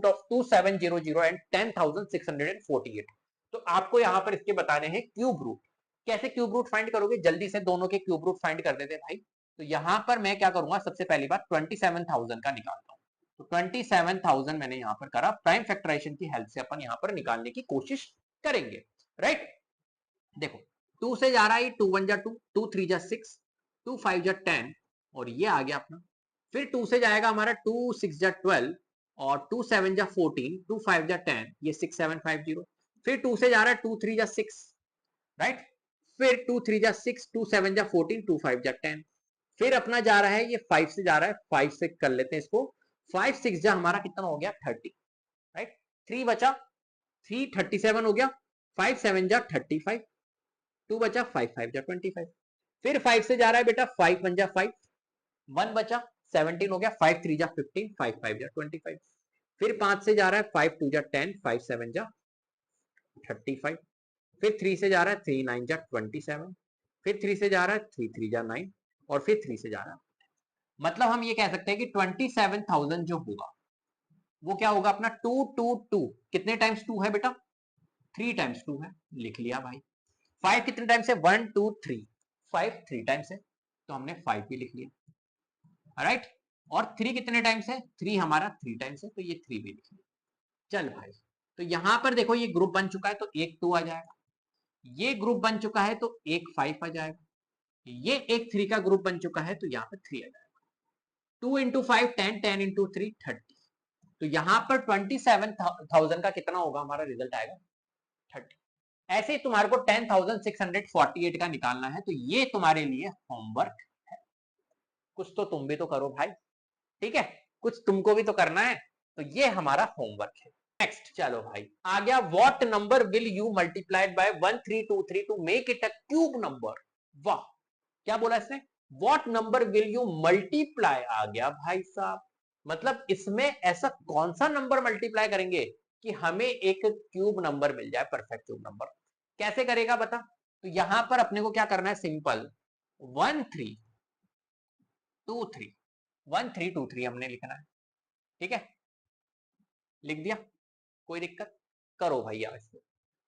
Of 2700 and 10,648। तो आपको यहां पर इसके बताने हैं क्यूब रूट। कैसे क्यूब रूट फाइंड करोगे, जल्दी से दोनों के क्यूब रूट फाइंड कर देते भाई। तो यहां पर मैं क्या करूंगा, सबसे पहली बात 27,000 का निकालता हूं। तो 27,000 मैंने यहां पर करा, प्राइम फैक्टराइजेशन की हेल्प से अपन यहां पर निकालने की कोशिश करेंगे, राइट। देखो 2 से जा रहा है 2 1 जा 2, 2 3 जा 6, 2 5 जा 10 और ये आ गया अपना। फिर 2 से जाएगा हमारा 2 6 जा 12 और 2 7 जा 14, 2 5 जा 10, ये 6 7 5 0। फिर 2 से जा रहा है 2 3 जा 6, राइट। फिर 2 3 जा 6, 2 7 जा 14, 2 5 जा 10। फिर अपना जा रहा है ये 5 से जा रहा है, 5 से कर लेते हैं इसको। 5 6 जा हमारा कितना हो गया 30, राइट। 3 बचा, 3 37 हो गया, 5 7 जा 35, 2 बचा, 5 5 जा 25। फिर 5 से जा रहा है बेटा 5 1 जा 5, 1 बचा, 17 हो गया, 5 3 जा 15, 5 5 जा 25। फिर 5 से जा रहा है 5 2 जा 10, 5 7 जा 35। फिर 3 से जा रहा है 3 9 जा 27। फिर 3 से जा रहा है 3 3 जा 9 और फिर 3 से जा रहा है। मतलब हम ये कह सकते हैं कि 27,000 जो होगा वो क्या होगा अपना 2 2 2। कितने टाइम्स 2 है बेटा, 3 टाइम्स 2 है, लिख लिया भाई। 5 कितने टाइम्स है, 1 2 3, 5 3 टाइम्स है तो हमने 5 भी लिख लिया, राइट। और 3 कितने टाइम्स है, 3 हमारा 3 टाइम्स है तो ये 3 भी लिख लिया। चल भाई, तो यहां पर देखो ये ग्रुप बन चुका है तो एक 2 आ जाएगा, ये ग्रुप बन चुका है तो एक 5 आ जाएगा, ये एक 3 का ग्रुप बन चुका है तो यहाँ पर 3 आ जाएगा। 2 इंटू 5 10, 10 इंटू 3 30। तो यहां पर 27,000 का कितना होगा हमारा रिजल्ट आएगा 30। ऐसे ही तुम्हारे को 10,648 का निकालना है तो ये तुम्हारे लिए होमवर्क है। कुछ तो तुम भी तो करो भाई, ठीक है, कुछ तुमको भी तो करना है, तो ये हमारा होमवर्क है। नेक्स्ट चलो भाई आ गया, what number will you multiplied by 1323 to make it a cube number. वाह, क्या बोला इसने, what number will you multiply, आ गया भाई साहब। मतलब इसमें ऐसा कौन सा नंबर मल्टीप्लाई करेंगे कि हमें एक क्यूब नंबर मिल जाए, परफेक्ट क्यूब नंबर। कैसे करेगा बता। तो यहां पर अपने को क्या करना है, सिंपल 1 3 2 3, 1 3 2 3 हमने लिखना है, ठीक है, लिख दिया, कोई दिक्कत, करो भैया इसको।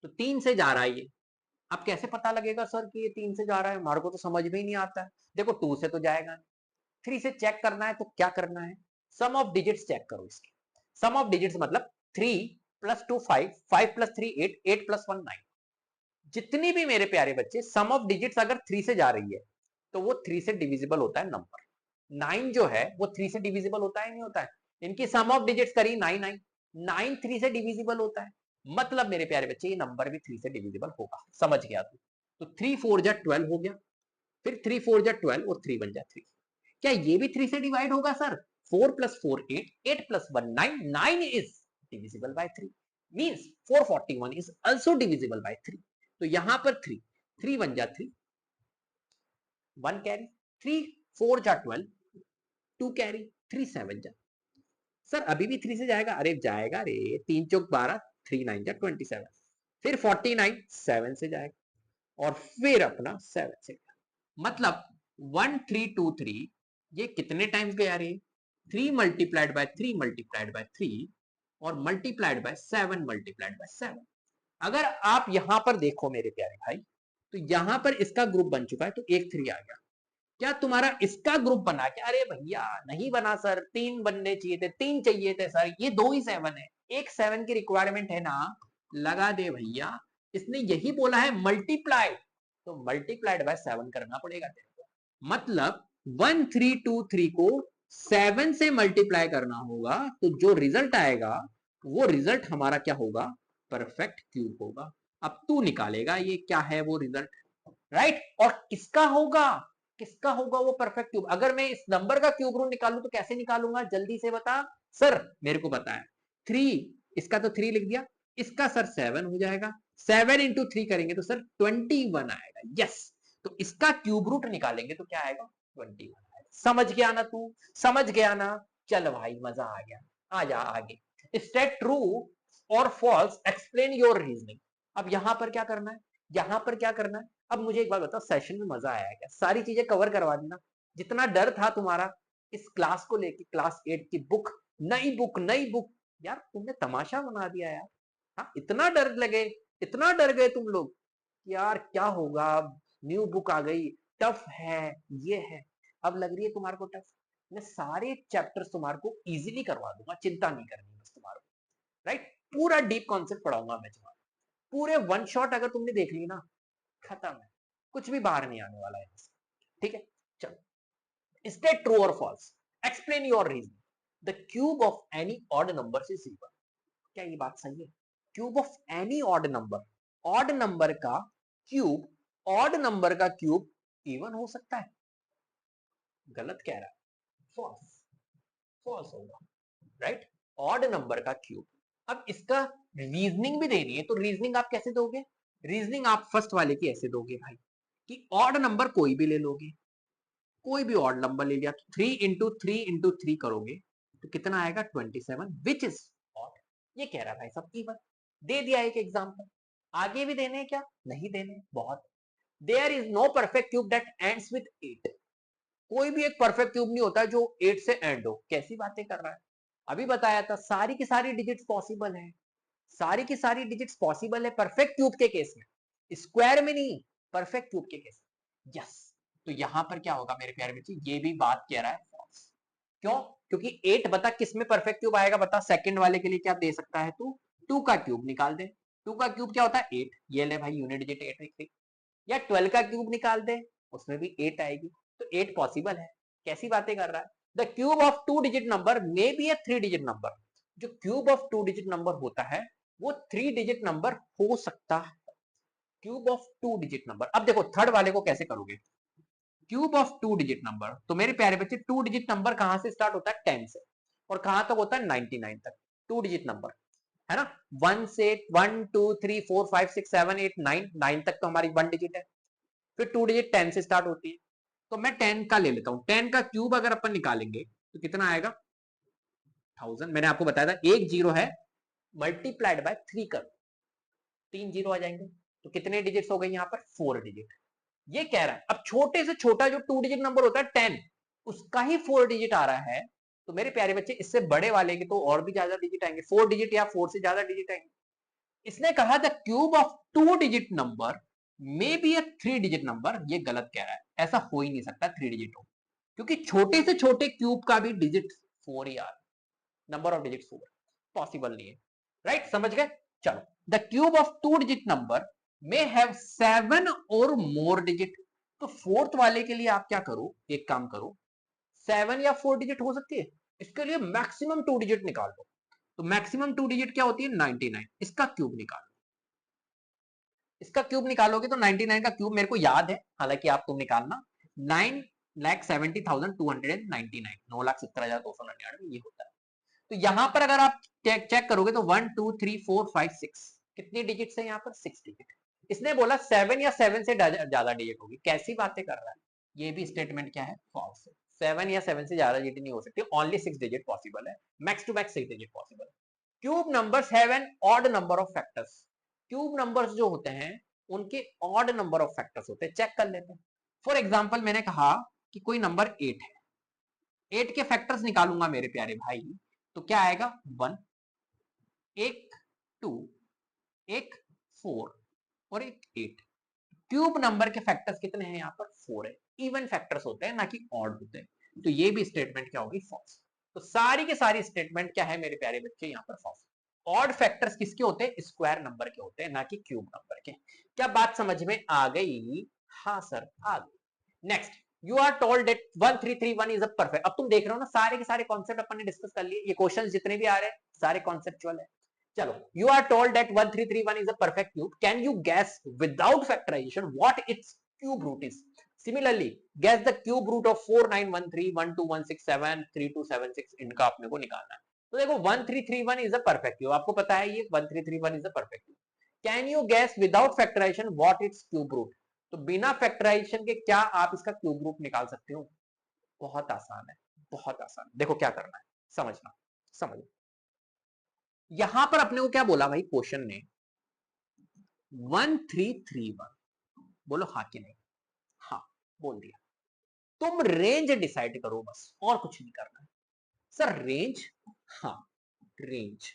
तो 3 से जा रहा है ये, अब कैसे पता लगेगा सर कि ये 3 से जा रहा है, हमारे को तो समझ में ही नहीं आता है। देखो 2 से तो जाएगा, 3 से चेक करना है तो क्या करना है, सम ऑफ डिजिट्स चेक करो इसके। सम ऑफ डिजिट्स मतलब 3 प्लस 2 5, 5 प्लस 3 8, 8 प्लस 1 9। जितनी भी मेरे प्यारे बच्चे सम ऑफ डिजिट्स अगर 3 से जा रही है तो वो 3 से डिविजिबल होता है नंबर। 9 जो है वो 3 से डिविजिबल होता है नहीं होता है, इनकी सम ऑफ डिजिट्स करी 9 9, 9 3 से डिविजिबल होता है, मतलब मेरे प्यारे बच्चे ये नंबर भी 3 से डिविजिबल होगा, समझ गया तू। तो 3 4 जा 12 हो गया, फिर 3 4 जा 12 और 3 1 जा 3। क्या ये भी 3 से डिवाइड होगा sir, 4 plus 4 8, 8 plus 1 9, 9 is divisible by 3, means 441 is also divisible by 3। तो यहां पर 3 3 1 जा 3, 1 कैरी, 3 4 जा 12, 2 कैरी, 3 7 जा, सर अभी भी 3 से जाएगा, अरे जाएगा रे, 3 चौक 12, 3 9 जा 27, फिर 49 7 से जाएगा और फिर अपना 7 से गया। मतलब 1 3 2 3 ये कितने टाइम्स गया रे, 3 मल्टीप्लाइड बाय 3 मल्टीप्लाइड बाय 3 और मल्टीप्लाइड बाय 7 मल्टीप्लाइड बाय 7। अगर आप यहां पर देखो मेरे प्यारे भाई, तो यहां पर इसका ग्रुप बन चुका है तो एक 3 आ गया। क्या तुम्हारा इसका ग्रुप बना क्या, अरे भैया नहीं बना सर, 3 बनने चाहिए थे, 3 चाहिए थे सर, ये 2 ही 7 है, एक 7 की रिक्वायरमेंट है ना, लगा दे भैया। इसने यही बोला है मल्टीप्लाई, तो मल्टीप्लाइड बाय 7 करना पड़ेगा तेरे को। मतलब 1323 को 7 से मल्टीप्लाई करना होगा तो जो रिजल्ट आएगा वो रिजल्ट हमारा क्या होगा, परफेक्ट क्यूब होगा। अब तू निकालेगा ये क्या है वो रिजल्ट, राइट। और किसका होगा, किसका होगा वो परफेक्ट क्यूब। अगर मैं इस नंबर का क्यूब रूट निकालूं तो कैसे निकालूंगा, जल्दी से बता सर, मेरे को पता है 3, इसका तो 3 लिख दिया, इसका सर 7 हो जाएगा, 7 इंटू 3 करेंगे तो सर 21 आएगा, यस। तो इसका क्यूब रूट निकालेंगे तो क्या आएगा 21 आएगा। समझ गया ना तू, समझ गया ना, चल भाई मजा आ गया, आ जा आगे। स्टेट ट्रू और फॉल्स, एक्सप्लेन योर रीजनिंग। अब यहां पर क्या करना है, यहां पर क्या करना है। अब मुझे एक बात बताओ, सेशन में मजा आया क्या, सारी चीजें कवर करवा दी ना। जितना डर था तुम्हारा इस क्लास को लेके, क्लास 8 की बुक, नई बुक यार तुमने तमाशा बना दिया यार। हाँ, इतना डर गए तुम लोग यार क्या होगा, न्यू बुक आ गई, टफ है, ये है। अब लग रही है तुम्हारे को टफ। मैं सारे चैप्टर्स तुम्हारे को इजीली करवा दूंगा, चिंता नहीं करनी बस तुम्हारे को, राइट। पूरा डीप कॉन्सेप्ट पढ़ाऊंगा मैं तुम्हारा, पूरे वन शॉट अगर तुमने देख ली ना, खत्म है, कुछ भी बाहर नहीं आने वाला है। ठीक है, चलो, स्टेट ट्रू और false, explain your reason. The cube of any odd number is equal. क्या ये बात सही है? Cube of any odd number का क्यूब, ऑड नंबर का क्यूब इवन हो सकता है? गलत कह रहा है, फॉल्स, फॉल्स होगा, राइट। ऑड नंबर का क्यूब। अब इसका रीजनिंग भी देनी है, तो रीजनिंग आप कैसे दोगे? रीजनिंग आप फर्स्ट वाले की ऐसे दोगे भाई, कि ऑड नंबर कोई भी ले लोगे, कोई भी ऑड नंबर ले लिया तो 3 इंटू 3 करोगे तो कितना आएगा? 27, विच इज ऑड। ये कह रहा है भाई सब इवन। दे दिया एक एग्जांपल। आगे भी देने हैं क्या? नहीं देने, बहुत। There is no perfect cube that ends with 8। कोई भी एक परफेक्ट क्यूब नहीं होता जो 8 से एंड हो। कैसी बातें कर रहा है? अभी बताया था सारी की सारी डिजिट्स पॉसिबल है, सारी की सारी डिजिट्स पॉसिबल है परफेक्ट क्यूब के केस में, स्क्वायर में नहीं, परफेक्ट क्यूब के केस में। यस, तो यहां पर क्या होगा मेरे प्यारे बच्चे? ये भी बात कह रहा है फॉल्स। क्यों? क्योंकि 8 बता किस में परफेक्ट क्यूब आएगा? बता, सेकंड वाले के लिए क्या दे सकता है तू? 2 का क्यूब निकाल दे। 2 का क्यूब क्या होता है? 8। ये ले भाई, यूनिट डिजिट 8 लिख। या 12 का क्यूब निकाल दे, उसमें भी 8 आएगी, तो 8 पॉसिबल है। कैसी बातें कर रहा है? The cube of 2 digit number may be A 3 digit number. जो क्यूब ऑफ 2 डिजिट नंबर होता है वो 3 डिजिट नंबर हो सकता है। Cube of 2 digit number. अब देखो थर्ड वाले को कैसे करोगे? क्यूब ऑफ 2 डिजिट नंबर, तो मेरे प्यारे बच्चे 2 डिजिट नंबर कहां से स्टार्ट होता है? 10 से, और कहां तक होता है? 99 तक। 2 डिजिट नंबर है ना, 1 से 1 2 3 4 5 6 7 8 9, 9 तक तो हमारी 1 डिजिट है। फिर 2 डिजिट 10 से स्टार्ट होती है, तो मैं 10 का ले लेता हूं। 10 का क्यूब अगर अपन निकालेंगे तो कितना आएगा? 1000। मैंने आपको बताया था एक जीरो है, मल्टीप्लाइड बाय 3 कर, 3 जीरो आ जाएंगे, तो कितने डिजिट्स हो गए यहाँ पर? 4 डिजिट। ये कह रहा है अब छोटे से छोटा जो 2 डिजिट नंबर होता है 10, उसका ही 4 डिजिट आ रहा है। तो मेरे प्यारे बच्चे इससे बड़े वाले के तो और भी ज्यादा डिजिट आएंगे, 4 डिजिट या 4 से ज्यादा डिजिट आएंगे। इसने कहा the cube of 2 digit number may be A 3 digit number. ये गलत कह रहा है, ऐसा हो ही नहीं सकता 3 डिजिट हो, क्योंकि छोटे से छोटे क्यूब का भी डिजिट 4 ही आ रहा है, नंबर ऑफ डिजिट 4, पॉसिबल नहीं है, राइट। समझ गए? चलो, the cube of 2 digit number may have 7 और मोर डिजिट। तो फोर्थ वाले के लिए आप क्या करो, एक काम करो, 7 या 4 डिजिट हो सकती है, इसके लिए मैक्सिमम 2 डिजिट निकाल दो। तो मैक्सिमम 2 डिजिट क्या होती है? 99। इसका क्यूब निकालो, इसका क्यूब निकालोगे तो 99 का क्यूब मेरे को याद है, हालांकि आप तुम निकालना, 9,70,299, 9,70,299 ये होता है। तो यहां पर अगर आप चेक करोगे तो 1 2 3 4 5 6 कितनी डिजिट है यहाँ पर? 6 डिजिट। इसने बोला 7 या 7 से ज्यादा डिजिट होगी। कैसी बातें कर रहा है? ये भी स्टेटमेंट क्या है? फॉल्स है। 7 या 7 से ज्यादा डिजिट नहीं हो सकती, ओनली 6 डिजिट पॉसिबल है, max to max 6 digit possible है। Cube numbers have an odd number of factors. Cube numbers जो होते हैं उनके ऑड नंबर ऑफ फैक्टर्स होते हैं, चेक कर लेते हैं। फॉर एग्जांपल मैंने कहा कि कोई नंबर 8 है, 8 के फैक्टर्स निकालूंगा मेरे प्यारे भाई, तो क्या आएगा? 1, एक 2, एक 4 और एक 8। क्यूब नंबर के फैक्टर्स कितने हैं यहाँ पर? 4 है। इवन फैक्टर्स होते हैं ना कि ऑड होते हैं, तो ये भी स्टेटमेंट क्या होगी? फॉल्स। तो सारी के सारी स्टेटमेंट क्या है मेरे प्यारे बच्चे? यहाँ पर फॉल्स। ऑड फैक्टर्स किसके होते हैं? स्क्वायर नंबर के होते हैं, ना कि क्यूब नंबर के। क्या बात समझ में आ गई? हाँ सर आ गई। Next, you are told that 1331 is a perfect. अब तुम देख रहे हो ना सारे के सारे कॉन्सेप्ट अपन ने डिस्कस कर लिए, ये क्वेश्चंस जितने भी आ रहे हैं सारे कॉन्सेप्चुअल है। चलो, you are told that 1331 is a perfect cube. Can you guess without factorization what its cube root is? Similarly, guess the cube root of 4913, 12167, 3276. इनका अपने को निकालना है। तो देखो 1331 is a perfect cube, आपको पता है ये 1331 is a perfect cube. Can you guess without factorization what its cube root? तो बिना फैक्टराइजेशन के क्या आप इसका क्यूब रूट निकाल सकते हो? बहुत आसान है, बहुत आसान। देखो क्या करना है, समझना, समझो। यहां पर अपने को क्या बोला भाई क्वेश्चन ने? 1331, बोलो हाँ कि नहीं? हाँ, बोल दिया। तुम रेंज डिसाइड करो बस, और कुछ नहीं करना है। Sir range? हाँ, रेंज।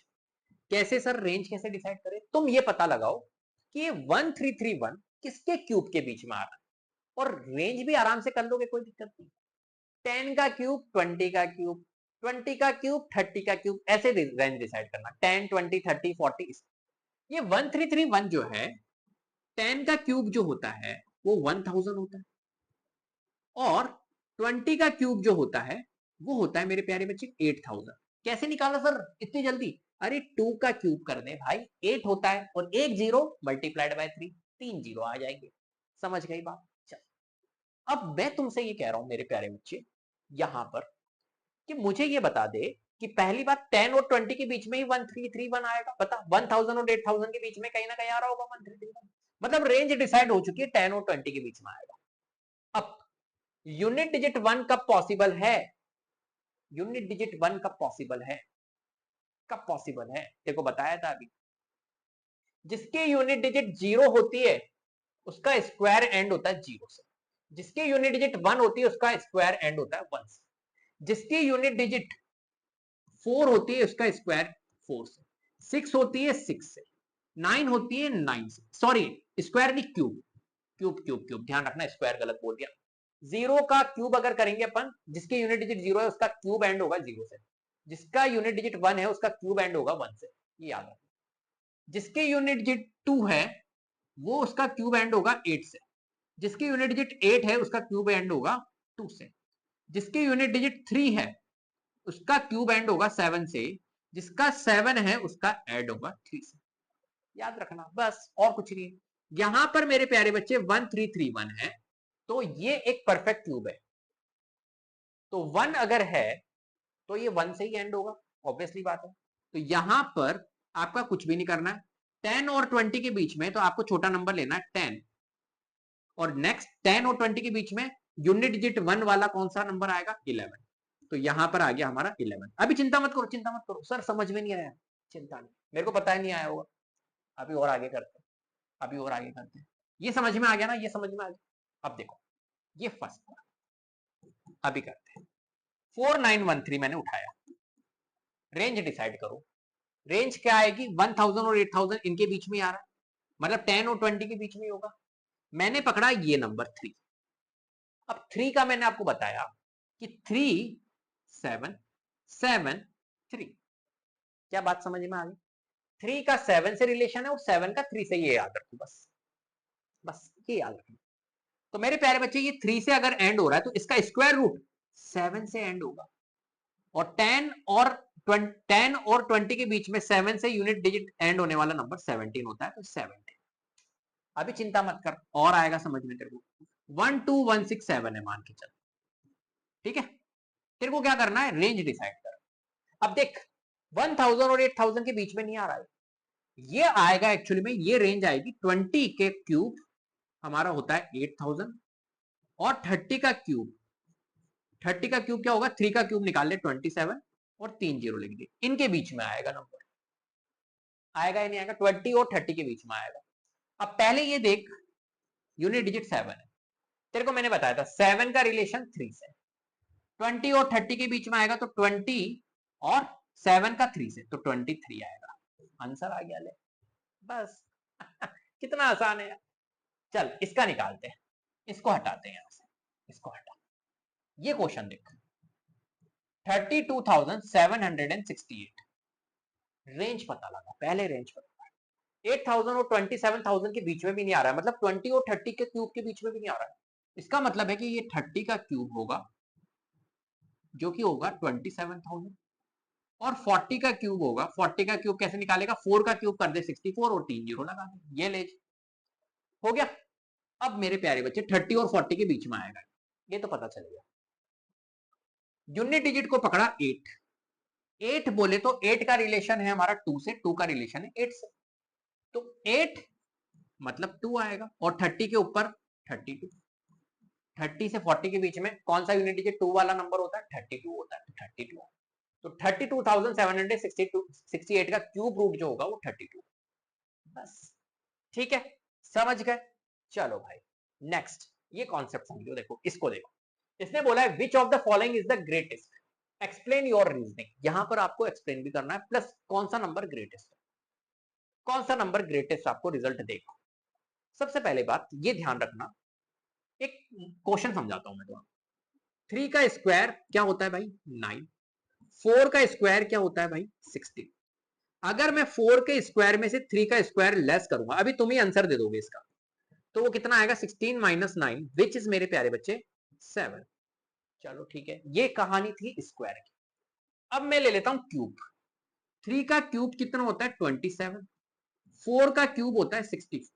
कैसे सर रेंज कैसे डिसाइड करें? तुम ये पता लगाओ कि ये 1331 किसके क्यूब के बीच में आ रहा है, और रेंज भी आराम से कर लोगे, कोई दिक्कत नहीं। 10 का क्यूब 20 का क्यूब, 20 का क्यूब 30 का क्यूब, ऐसे रेंज डिसाइड करना। 10 20 30 40। ये 1331 जो है 10 का क्यूब जो होता है वो 1000 होता है, और 20 का क्यूब जो होता है वो होता है मेरे प्यारे बच्चे 8000। कैसे निकाला सर इतनी जल्दी? अरे 2 का क्यूब कर दे भाई, 8 होता है, और एक जीरो मल्टीप्लाइड बाय 3, 3 जीरो आ जाएंगे। समझ गई बात? चल, अब मैं तुमसे ये कह रहा हूं मेरे प्यारे बच्चे यहां पर कि मुझे ये बता दे कि पहली बात 10 और 20 के बीच में ही 1331 आएगा। बता, 1000 और 8000 के बीच में कहीं ना कहीं आ रहा होगा 1331। मतलब रेंज डिसाइड हो चुकी है, 10 और 20 के बीच में आएगा। अब यूनिट डिजिट 1 कब पॉसिबल है? यूनिट डिजिट 1 कब पॉसिबल है? कब पॉसिबल है? देखो बताया था अभी, जिसके यूनिट डिजिट 0 होती है उसका स्क्वायर एंड होता है 0 से। जिसके यूनिट डिजिट 1 होती है उसका स्क्वायर एंड होता है 1 से। जिसकी यूनिट डिजिट 4 होती है उसका स्क्वायर 4 से। 6 होती है 6 से। 9 होती है 9 से। सॉरी, स्क्वायर नहीं, क्यूब। क्यूब क्यूब क्यूब, ध्यान रखना, स्क्वायर गलत बोल दिया। 0 का क्यूब अगर करेंगे अपन, जिसकी यूनिट डिजिट 0 है उसका क्यूब एंड होगा 0 से। जिसका यूनिट डिजिट 1 है उसका क्यूब एंड होगा 1 से, ये याद रखना। जिसके यूनिट डिजिट 2 है वो उसका क्यूब एंड होगा 8 से। जिसकी यूनिट डिजिट 8 है उसका क्यूब एंड होगा 2 से। जिसकी यूनिट डिजिट 3 है उसका क्यूब एंड होगा 7 से। जिसका 7 है उसका एड होगा 3 से। याद रखना बस, और कुछ नहीं है। यहां पर मेरे प्यारे बच्चे 1331 है, तो ये एक परफेक्ट क्यूब है। तो 1 अगर है तो ये 1 से ही एंड होगा, ऑब्वियसली बात है। तो यहां पर आपका कुछ भी नहीं करना है। 10 और 20 के बीच में तो आपको छोटा नंबर लेना है 10, और नेक्स्ट 10 और 20 के बीच में यूनिट डिजिट 1 वाला कौन सा नंबर आएगा? 11। तो यहां पर आ गया हमारा 11। अभी चिंता मत करो, चिंता मत करो सर समझ में नहीं आया, चिंता नहीं, मेरे को पता ही नहीं आया होगा। अभी और आगे करते हैं, अभी और आगे करते हैं। ये समझ में आ गया ना? ये समझ में आ गया। अब देखो ये फर्स्ट था, अभी करते हैं। 4913 मैंने उठाया, रेंज डिसाइड करो। रेंज क्या आएगी? 1000 और 8000 इनके बीच में आ रहा है, मतलब 10 और 20 के बीच में होगा। मैंने पकड़ा ये नंबर 3। अब 3 का मैंने आपको बताया कि 3 7 7 3। क्या बात समझ में आ गई? 3 का 7 से रिलेशन है और 7 का 3 से, ये याद रखो बस, बस ये याद रखना। तो मेरे प्यारे बच्चे ये 3 से अगर एंड हो रहा है तो इसका स्क्वायर रूट 7 से एंड होगा, और 10 और 20 के बीच में 7 से यूनिट डिजिट एंड होने वाला नंबर 17 होता है, तो 17। अभी चिंता मत कर, और आएगा समझ में तेरे को। 12167 है मान के चल, ठीक है। तेरे को क्या करना है? रेंज डिसाइड कर। अब देख 1000 और 8000 के बीच में नहीं आ रहा है, ये आएगा एक्चुअली में, ये रेंज आएगी 20 के क्यूब हमारा होता है 8000, और 30 का क्यूब, 30 का क्यूब क्या होगा? 3 का क्यूब निकाल ले 27, और 3 जीरो लिख दिए, इनके बीच में आएगा नंबर। आएगा या नहीं आएगा? 20 और 30 के बीच में आएगा। अब पहले ये देख, यूनिट डिजिट 7 है, तेरे को मैंने बताया था 7 का रिलेशन 3 से। 20 और 30 के बीच में आएगा तो 20 और 7 का 3 से, तो 23 आएगा। आंसर आ गया ले, बस। कितना आसान है। चल इसका निकालते हैं, इसको हटाते हैं यहां से, इसको हटा। ये क्वेश्चन देख, 32,768 रेंज पता लगा, पहले रेंज पता। 8000 और 27,000 के बीच में भी नहीं आ रहा है, मतलब 20 और 30 के क्यूब के बीच में भी नहीं आ रहा है। इसका मतलब है कि ये 30 का क्यूब होगा जो कि होगा 27,000, और 40 का क्यूब होगा। 40 का क्यूब कैसे निकालेगा? 4 का क्यूब कर दे 64, और 3 जीरो लगा दे, ये ले, हो गया। अब मेरे प्यारे बच्चे 30 और 40 के बीच में आएगा, ये तो पता चल गया। यूनिट डिजिट को पकड़ा 8। 8 बोले तो 8 का रिलेशन है हमारा 2 से, 2 का रिलेशन है 8 से, तो 8 मतलब 2 आएगा, और 30 के ऊपर 32। 30 से 40 के बीच में कौन सा यूनिट डिजिट 2 वाला नंबर होता है? 32 होता है, तो 32। तो 32,768 का क्यूब रूट जो होगा वो 32। बस, ठीक है, समझ गए? चलो भाई नेक्स्ट, ये कॉन्सेप्ट समझो। देखो इसको देखो, इसने बोला है which of the following is the greatest. Explain your reasoning, यहां पर आपको एक्सप्लेन भी करना है, प्लस कौन सा नंबर ग्रेटेस्ट है, कौन सा नंबर ग्रेटेस्ट आपको रिजल्ट देगा। सबसे पहले बात ये ध्यान रखना, एक क्वेश्चन समझाता हूं मैं तुम्हें। 3 का स्क्वायर क्या होता है भाई 9, 4 का स्क्वायर क्या होता है भाई 16। अगर मैं 4 के स्क्वायर में से 3 का स्क्वायर लेस करूंगा, अभी तुम ही आंसर दे दोगे इसका, तो वो कितना आएगा 16 माइनस 9 विच इज मेरे प्यारे बच्चे 7। चलो ठीक है, ये कहानी थी स्क्वायर की। अब मैं ले लेता हूं क्यूब। 3 का क्यूब कितना होता है 27, 4 का क्यूब होता है 64।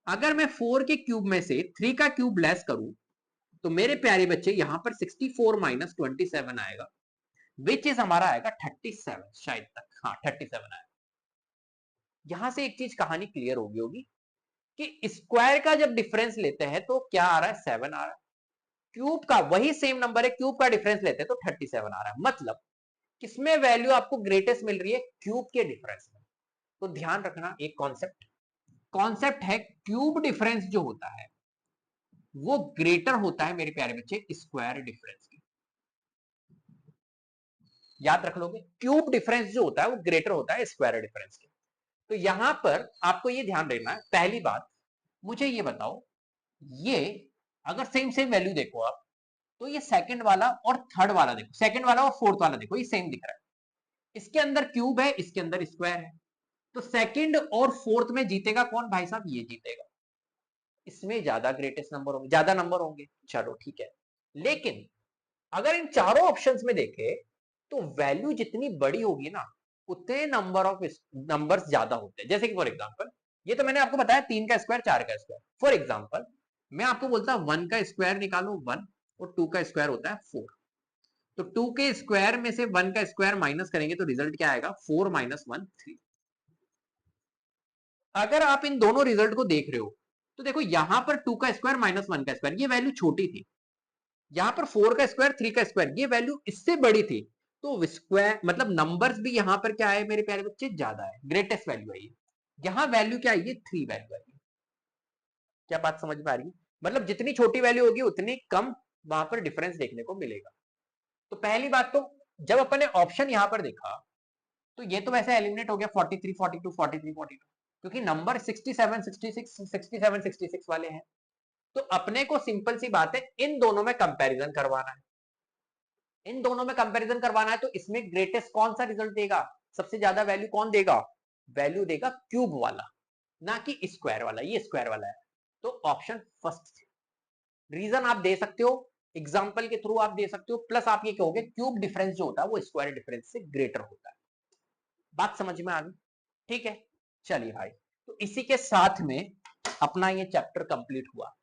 अगर मैं 4 के क्यूब में से 3 का क्यूब लेस करूं तो मेरे प्यारे बच्चे यहां पर 64 माइनस 27 आएगा, विच इज हमारा आएगा 37 शायद तक, हाँ 37 आएगा। यहां से एक चीज कहानी क्लियर होगी कि स्क्वायर का जब डिफरेंस लेते हैं तो क्या आ रहा है 7 आ रहा है, क्यूब का वही सेम नंबर है, क्यूब का डिफरेंस लेते हैं तो 37 आ रहा है। मतलब किसमें वैल्यू आपको ग्रेटेस्ट मिल रही है, क्यूब के डिफरेंस में। तो ध्यान रखना एक कॉन्सेप्ट, कॉन्सेप्ट है क्यूब डिफरेंस जो होता है वो ग्रेटर होता है मेरे प्यारे बच्चे स्क्वायर डिफरेंस की। याद रख लोगे, क्यूब डिफरेंस जो होता है वो ग्रेटर होता है स्क्वायर डिफरेंस के। तो यहां पर आपको ये ध्यान रखना है। पहली बात मुझे ये बताओ, ये अगर सेम सेम वैल्यू देखो आप, तो ये सेकंड वाला और थर्ड वाला देखो, सेकंड वाला और फोर्थ वाला देखो, ये सेम दिख रहा है। इसके अंदर क्यूब है, इसके अंदर स्क्वायर है, तो सेकंड और फोर्थ में जीतेगा कौन भाई साहब, ये जीतेगा। इसमें ज्यादा ग्रेटेस्ट नंबर होंगे, ज्यादा नंबर होंगे, चलो ठीक है। लेकिन अगर इन चारों ऑप्शंस में देखे तो वैल्यू जितनी बड़ी होगी ना उतने नंबर ऑफ नंबर्स ज्यादा होते हैं। जैसे कि फॉर एग्जांपल, ये तो मैंने आपको बताया 3 का स्क्वायर 4 का स्क्वायर। फॉर एग्जांपल मैं आपको बोलता हूं 1 का स्क्वायर निकालो 1, और 2 का स्क्वायर होता है 4। तो 2 के स्क्वायर में से 1 का स्क्वायर माइनस करेंगे तो रिजल्ट क्या आएगा 4 माइनस 1 3। अगर आप इन दोनों रिजल्ट को देख रहे हो तो देखो यहां पर 2 का स्क्वायर माइनस 1 का स्क्वायर ये वैल्यू छोटी थी, यहां पर 4 का स्क्वायर 3 का स्क्वायर ये वैल्यू इससे बड़ी थी। तो स्क्वायर मतलब नंबर्स भी यहां पर क्या है मेरे प्यारे बच्चे, ज्यादा है, ग्रेटेस्ट वैल्यू है ये। यहां वैल्यू क्या है, ये 3 वैल्यू है। क्या बात समझ में आ रही है, मतलब जितनी छोटी वैल्यू होगी उतनी कम वहां पर डिफरेंस देखने को मिलेगा। तो पहली बात तो जब अपन ने ऑप्शन यहां पर देखा तो ये तो वैसे एलिमिनेट हो गया 43 42 43 42, क्योंकि नंबर 67 66 67 66 वाले हैं। तो अपने को सिंपल सी बात है इन दोनों में कंपैरिजन करवाना है, इन दोनों में कंपैरिजन करवाना है। तो इसमें ग्रेटेस्ट कौन सा रिजल्ट देगा, सबसे ज्यादा वैल्यू कौन देगा, वैल्यू देगा क्यूब वाला, ना कि स्क्वायर वाला। ये स्क्वायर वाला है, तो ऑप्शन फर्स्ट। रीजन आप दे सकते हो, एग्जाम्पल के थ्रू आप दे सकते हो, प्लस आप ये कहोगे क्यूब डिफरेंस जो होता है वो स्क्वायर डिफरेंस से ग्रेटर होता है। बात समझ में आ गई, ठीक है। चलिए भाई, तो इसी के साथ में अपना ये चैप्टर कंप्लीट हुआ।